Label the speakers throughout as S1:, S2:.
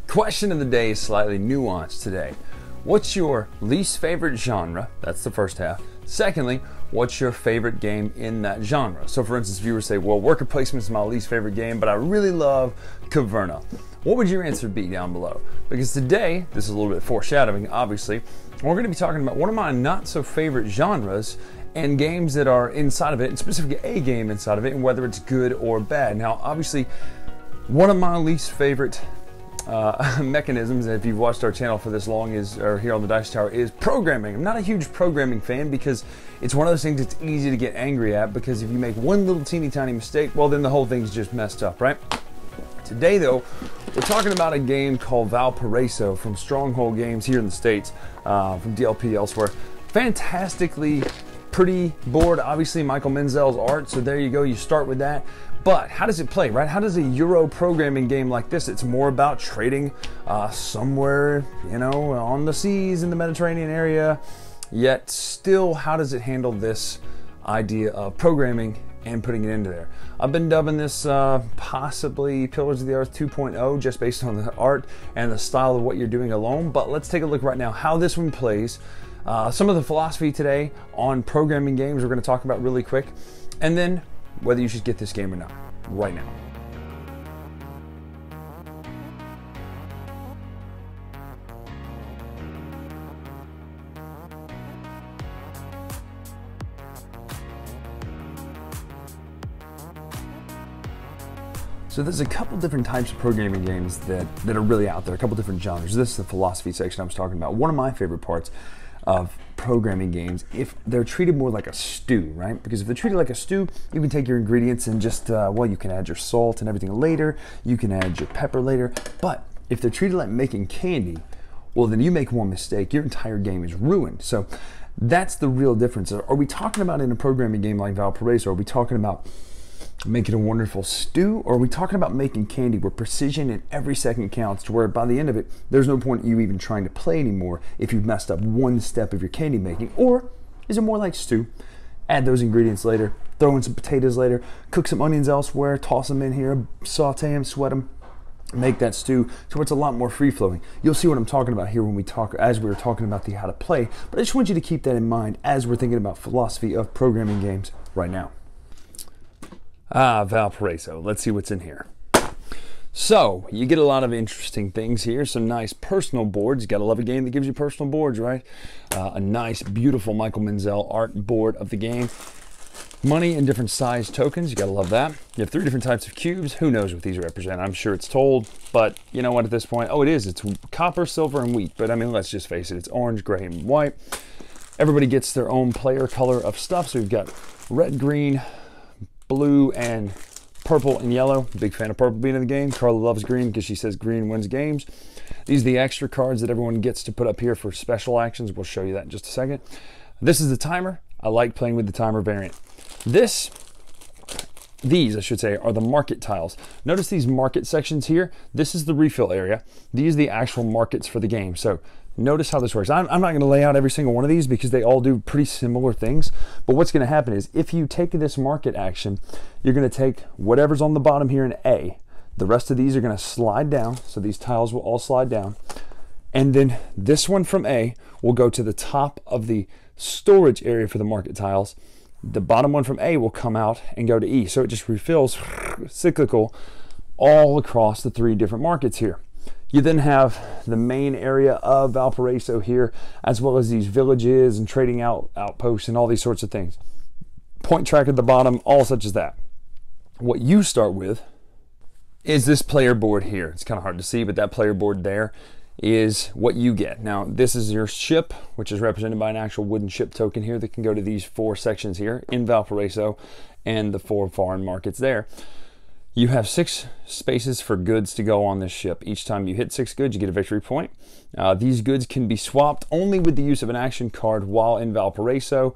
S1: Question of the day is slightly nuanced today. What's your least favorite genre? That's the first half. Secondly, what's your favorite game in that genre? So for instance, if you were to say, well, worker placement is my least favorite game, but I really love Caverna. What would your answer be down below? Because today, this is a little bit foreshadowing, obviously, we're going to be talking about one of my not so favorite genres and games that are inside of it, and specifically a game inside of it, and whether it's good or bad. Now, obviously, one of my least favorite mechanisms, if you've watched our channel for this long, or here on the Dice Tower, is programming. I'm not a huge programming fan because it's one of those things that's easy to get angry at, because if you make one little teeny tiny mistake, well, then the whole thing's just messed up, right? Today, though, we're talking about a game called Valparaiso from Stronghold Games here in the States, from DLP elsewhere. Fantastically pretty board, obviously Michael Menzel's art, so there you go, you start with that. But how does it play, right? How does a Euro programming game like this, it's more about trading somewhere, you know, on the seas in the Mediterranean area, yet still, how does it handle this idea of programming and putting it into there? I've been dubbing this possibly Pillars of the Earth 2.0 just based on the art and the style of what you're doing alone, but let's take a look right now how this one plays. Some of the philosophy today on programming games we're going to talk about really quick, and then whether you should get this game or not right now. So there's a couple different types of programming games that are really out there, a couple different genres. This is the philosophy section I was talking about. One of my favorite parts of programming games, if they're treated more like a stew, right? Because if they're treated like a stew, you can take your ingredients and just, well, you can add your salt and everything later, you can add your pepper later, but if they're treated like making candy, well, then you make one mistake, your entire game is ruined. So that's the real difference. Are we talking about in a programming game like Valparaiso, are we talking about making a wonderful stew, or are we talking about making candy where precision in every second counts, to where by the end of it, there's no point in you even trying to play anymore if you've messed up one step of your candy making? Or is it more like stew? Add those ingredients later, throw in some potatoes later, cook some onions elsewhere, toss them in here, saute them, sweat them, make that stew so it's a lot more free-flowing. You'll see what I'm talking about here when we talk, as we were talking about the how to play, but I just want you to keep that in mind as we're thinking about philosophy of programming games right now. Valparaiso. Let's see what's in here. So, you get a lot of interesting things here. Some nice personal boards. You gotta love a game that gives you personal boards, right? A nice, beautiful Michael Menzel art board of the game. Money in different size tokens. You gotta love that. You have 3 different types of cubes. Who knows what these represent? I'm sure it's told, but you know what at this point? Oh, it is. It's copper, silver, and wheat. But I mean, let's just face it. It's orange, gray, and white. Everybody gets their own player color of stuff. So we've got red, green, blue, and purple and yellow. Big fan of purple being in the game. Carla loves green because she says green wins games. These are the extra cards that everyone gets to put up here for special actions. We'll show you that in just a second. This is the timer. I like playing with the timer variant. These, I should say, are the market tiles. Notice these market sections here. This is the refill area. These are the actual markets for the game. So notice how this works. I'm not going to lay out every single one of these because they all do pretty similar things. But what's going to happen is if you take this market action, you're going to take whatever's on the bottom here in A. The rest of these are going to slide down. So these tiles will all slide down. And then this one from A will go to the top of the storage area for the market tiles. The bottom one from A will come out and go to E. So it just refills cyclical all across the 3 different markets here. You then have the main area of Valparaiso here, as well as these villages and trading outposts and all these sorts of things. Point track at the bottom, all such as that. What you start with is this player board here. It's kind of hard to see, but that player board there is what you get. Now, this is your ship, which is represented by an actual wooden ship token here that can go to these 4 sections here in Valparaiso and the 4 foreign markets there. You have 6 spaces for goods to go on this ship. Each time you hit 6 goods, you get a victory point. These goods can be swapped only with the use of an action card while in Valparaiso.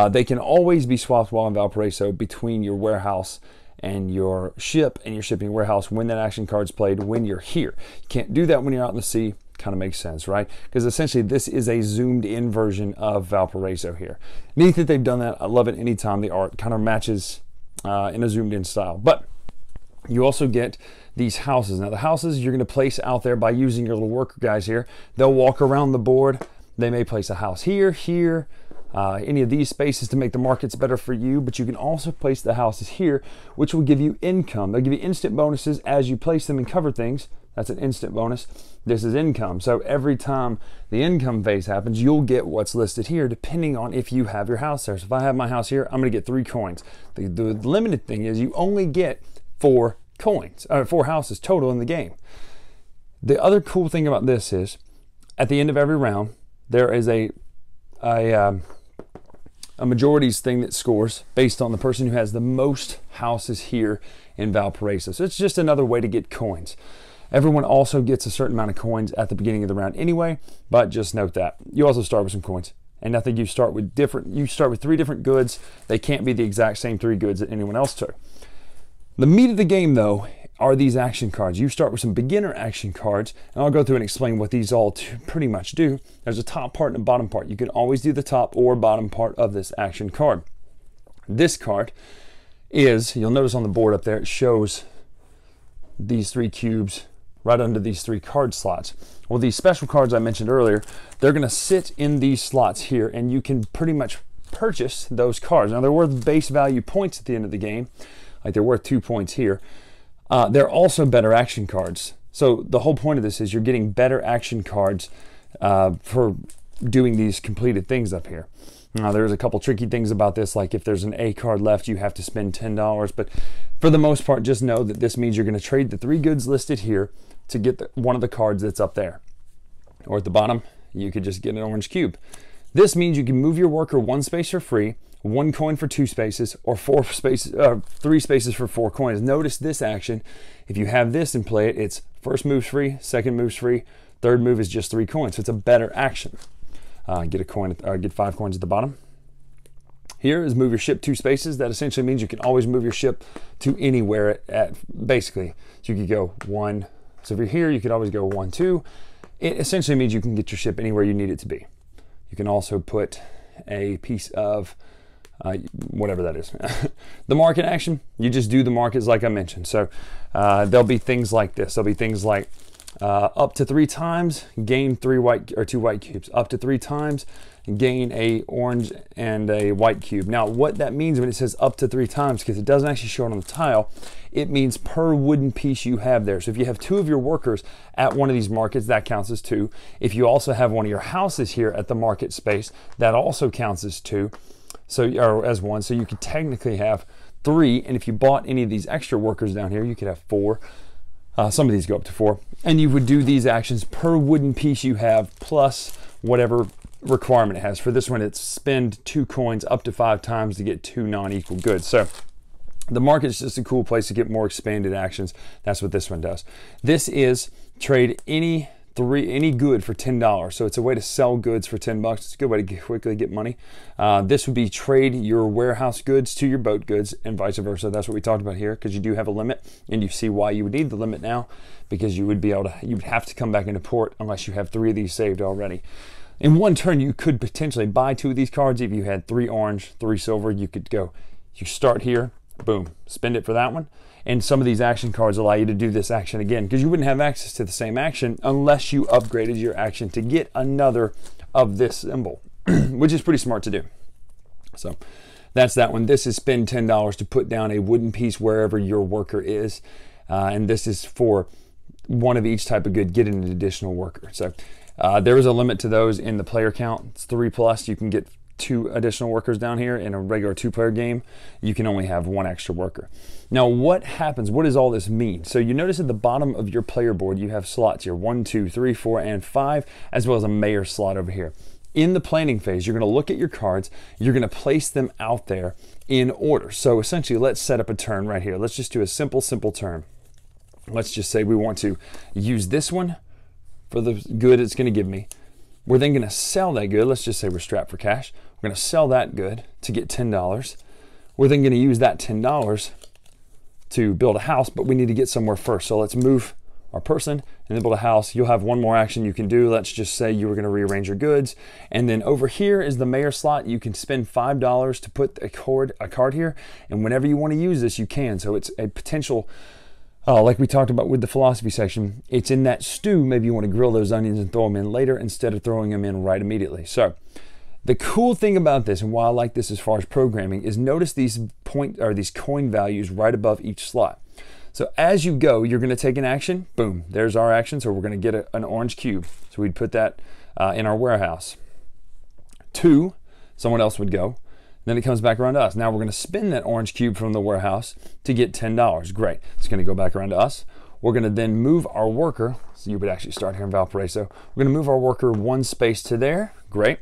S1: They can always be swapped while in Valparaiso between your warehouse and your ship and your shipping warehouse when that action card's played when you're here. You can't do that when you're out in the sea. Kind of makes sense, right? Because essentially this is a zoomed in version of Valparaiso here. Neat that they've done that. I love it anytime the art kind of matches in a zoomed in style. But You also get these houses. Now the houses you're going to place out there by using your little worker guys here. They'll walk around the board. They may place a house here, here, any of these spaces to make the markets better for you, but you can also place the houses here, which will give you income. They'll give you instant bonuses as you place them and cover things. That's an instant bonus. This is income. So every time the income phase happens, you'll get what's listed here depending on if you have your house there. So if I have my house here, I'm going to get 3 coins. The limited thing is you only get 4 coins, 4 houses total in the game. The other cool thing about this is at the end of every round, there is a majorities thing that scores based on the person who has the most houses here in Valparaiso. So it's just another way to get coins. Everyone also gets a certain amount of coins at the beginning of the round anyway, but just note that. You also start with some coins. And I think you start with 3 different goods. They can't be the exact same 3 goods that anyone else took. The meat of the game, though, are these action cards. You start with some beginner action cards, and I'll go through and explain what these all pretty much do. There's a top part and a bottom part. You can always do the top or bottom part of this action card. This card is, you'll notice on the board up there, it shows these 3 cubes right under these 3 card slots. Well, these special cards I mentioned earlier, they're going to sit in these slots here, and you can pretty much purchase those cards. Now, they're worth base value points at the end of the game, like they're worth 2 points here. They're also better action cards. So the whole point of this is you're getting better action cards for doing these completed things up here. Now, there's a couple tricky things about this, like if there's an A card left, you have to spend $10. But for the most part, just know that this means you're going to trade the 3 goods listed here to get one of the cards that's up there. Or at the bottom, you could just get an orange cube. This means you can move your worker 1 space for free, 1 coin for 2 spaces, or 3 spaces for 4 coins. Notice this action. If you have this and play it, it's first move's free, second move's free, third move is just 3 coins. So it's a better action. Get 5 coins at the bottom. Here is move your ship 2 spaces. That essentially means you can always move your ship to anywhere basically. So you could go 1. So if you're here, you could always go 1, 2. It essentially means you can get your ship anywhere you need it to be. You can also put a piece of whatever that is. The market action, you just do the markets like I mentioned. So there'll be things like this. There'll be things like up to 3 times, gain 2 white cubes. Up to 3 times, gain a orange and a white cube. Now, what that means when it says up to 3 times, because it doesn't actually show it on the tile, it means per wooden piece you have there. So if you have 2 of your workers at one of these markets, that counts as 2. If you also have one of your houses here at the market space, that also counts as 2. Or as 1. So you could technically have 3. And if you bought any of these extra workers down here, you could have 4. Some of these go up to 4. And you would do these actions per wooden piece you have plus whatever requirement it has. For this one, it's spend 2 coins up to 5 times to get 2 non-equal goods. So the market is just a cool place to get more expanded actions. That's what this one does. This is trade any good for $10. So it's a way to sell goods for $10. It's a good way to quickly get money. This would be trade your warehouse goods to your boat goods and vice versa. That's what we talked about here, because you do have a limit, and you see why you would need the limit now, because you would have to come back into port unless you have 3 of these saved already. In one turn, you could potentially buy 2 of these cards. If you had 3 orange, 3 silver, you could go, you start here, boom, spend it for that one. And some of these action cards allow you to do this action again, because you wouldn't have access to the same action unless you upgraded your action to get another of this symbol, which is pretty smart to do. So that's that one. This is spend $10 to put down a wooden piece wherever your worker is. And this is for 1 of each type of good, get an additional worker. So there is a limit to those in the player count. It's 3+. You can get 2 additional workers down here. In a regular 2-player game, you can only have 1 extra worker. Now, what happens? What does all this mean? So you notice at the bottom of your player board, you have slots here, 1, 2, 3, 4, and 5, as well as a mayor slot over here. In the planning phase, you're going to look at your cards. You're going to place them out there in order. So essentially, let's set up a turn right here. Let's just do a simple turn. Let's just say we want to use this one for the good it's going to give me. We're then going to sell that good. Let's just say we're strapped for cash. We're going to sell that good to get $10. We're then going to use that $10 to build a house, but we need to get somewhere first. So let's move our person and then build a house. You'll have 1 more action you can do. Let's just say you were going to rearrange your goods. And then over here is the mayor slot. You can spend $5 to put a card here. And whenever you want to use this, you can. So it's a potential Like we talked about with the philosophy section, it's in that stew. Maybe you want to grill those onions and throw them in later instead of throwing them in right immediately. So the cool thing about this, and why I like this as far as programming, is notice these these coin values right above each slot. So as you go, you're going to take an action. Boom, there's our action. So we're going to get an orange cube. So we'd put that in our warehouse. 2, someone else would go. Then it comes back around to us. Now we're going to spin that orange cube from the warehouse to get $10. Great. It's going to go back around to us. We're going to then move our worker. So you would actually start here in Valparaiso. We're going to move our worker 1 space to there. Great.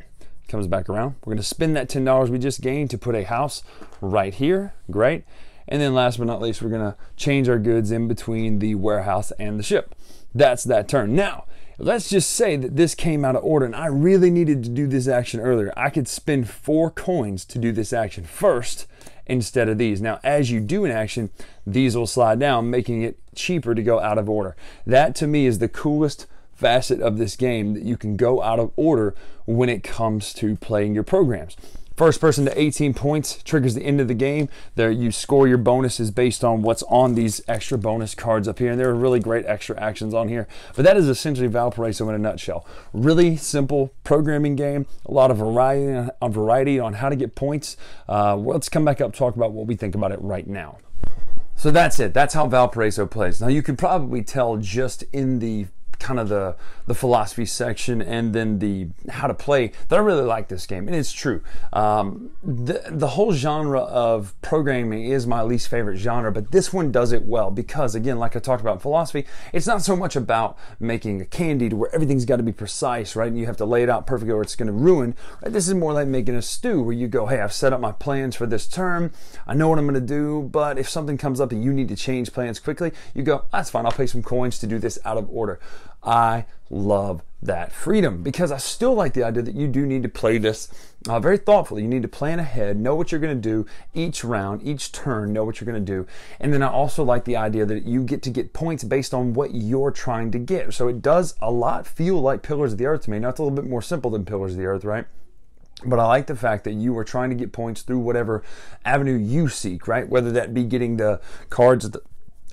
S1: Comes back around. We're going to spin that $10 we just gained to put a house right here. Great. And then last but not least, we're going to change our goods in between the warehouse and the ship. That's that turn. Now, let's just say that this came out of order and I really needed to do this action earlier. I could spend 4 coins to do this action first instead of these. Now, as you do an action, these will slide down, making it cheaper to go out of order. That to me is the coolest facet of this game, that you can go out of order when it comes to playing your programs. First person to 18 points triggers the end of the game. There you score your bonuses based on what's on these extra bonus cards up here. And there are really great extra actions on here. But that is essentially Valparaiso in a nutshell. Really simple programming game. A lot of variety on how to get points. Let's come back up and talk about what we think about it right now. So that's it. That's how Valparaiso plays. Now you can probably tell just in the kind of the philosophy section and then the how to play that I really like this game. And it's true. The whole genre of programming is my least favorite genre, but this one does it well because, again, like I talked about philosophy, it's not so much about making a candy to where everything's got to be precise, right? And you have to lay it out perfectly or it's going to ruin. Right? This is more like making a stew where you go, hey, I've set up my plans for this term. I know what I'm going to do, but if something comes up and you need to change plans quickly, you go, that's fine. I'll pay some coins to do this out of order. I love that freedom because I still like the idea that you do need to play this very thoughtfully. You need to plan ahead, know what you're going to do each round, each turn, know what you're going to do. And then I also like the idea that you get to get points based on what you're trying to get. So it does a lot feel like Pillars of the Earth to me. Now it's a little bit more simple than Pillars of the Earth, right? But I like the fact that you are trying to get points through whatever avenue you seek, right? Whether that be getting the cards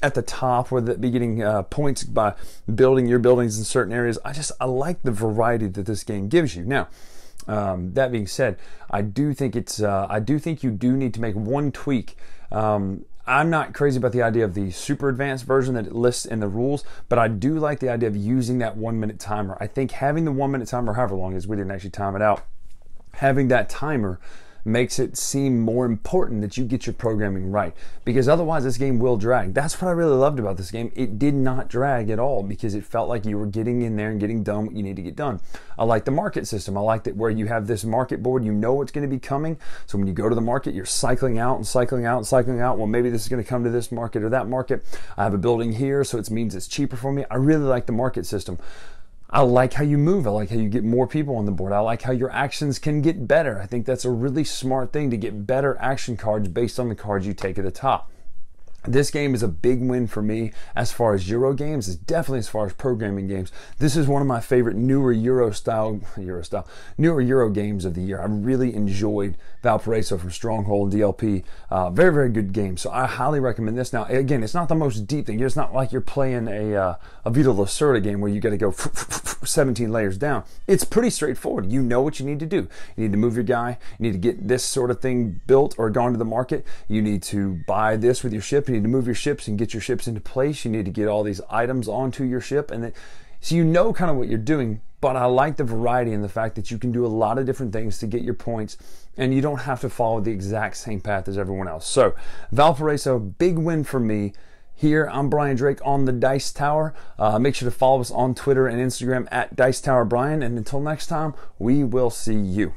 S1: at the top, whether it be getting points by building your buildings in certain areas. I like the variety that this game gives you. Now, that being said, I do think you do need to make one tweak. I'm not crazy about the idea of the super advanced version that it lists in the rules, but I do like the idea of using that 1 minute timer. I think having the 1 minute timer, however long it is, we didn't actually time it out, having that timer makes it seem more important that you get your programming right, because otherwise this game will drag. That's what I really loved about this game. It did not drag at all because it felt like you were getting in there and getting done what you need to get done. I like the market system. I like that where you have this market board, you know what's going to be coming. So when you go to the market, you're cycling out and cycling out and cycling out. Well, maybe this is going to come to this market or that market. I have a building here, so it means it's cheaper for me. I really like the market system. I like how you move. I like how you get more people on the board. I like how your actions can get better. I think that's a really smart thing, to get better action cards based on the cards you take at the top. This game is a big win for me as far as Euro games. It's definitely as far as programming games. This is one of my favorite newer Euro games of the year. I really enjoyed Valparaiso from Stronghold and DLP. Very, very good game. So I highly recommend this. Now, again, it's not the most deep thing. It's not like you're playing a Vita Lacerda game where you got to go 17 layers down. It's pretty straightforward. You know what you need to do. You need to move your guy. You need to get this sort of thing built or gone to the market. You need to buy this with your ship. You need to move your ships and get your ships into place. You need to get all these items onto your ship, and then, so you know kind of what you're doing. But I like the variety and the fact that you can do a lot of different things to get your points, and you don't have to follow the exact same path as everyone else. So Valparaiso, big win for me. Here, I'm Brian Drake on the Dice Tower. Make sure to follow us on Twitter and Instagram at Dice Tower Brian. And until next time, we will see you.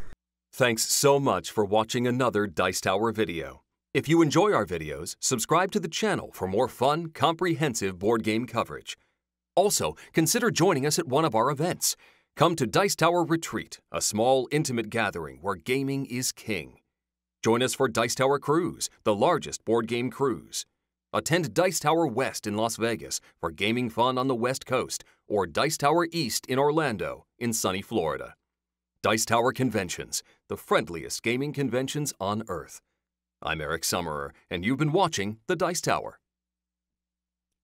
S2: Thanks so much for watching another Dice Tower video. If you enjoy our videos, subscribe to the channel for more fun, comprehensive board game coverage. Also, consider joining us at one of our events. Come to Dice Tower Retreat, a small, intimate gathering where gaming is king. Join us for Dice Tower Cruise, the largest board game cruise. Attend Dice Tower West in Las Vegas for gaming fun on the West Coast, or Dice Tower East in Orlando in sunny Florida. Dice Tower Conventions, the friendliest gaming conventions on Earth. I'm Eric Summerer, and you've been watching The Dice Tower.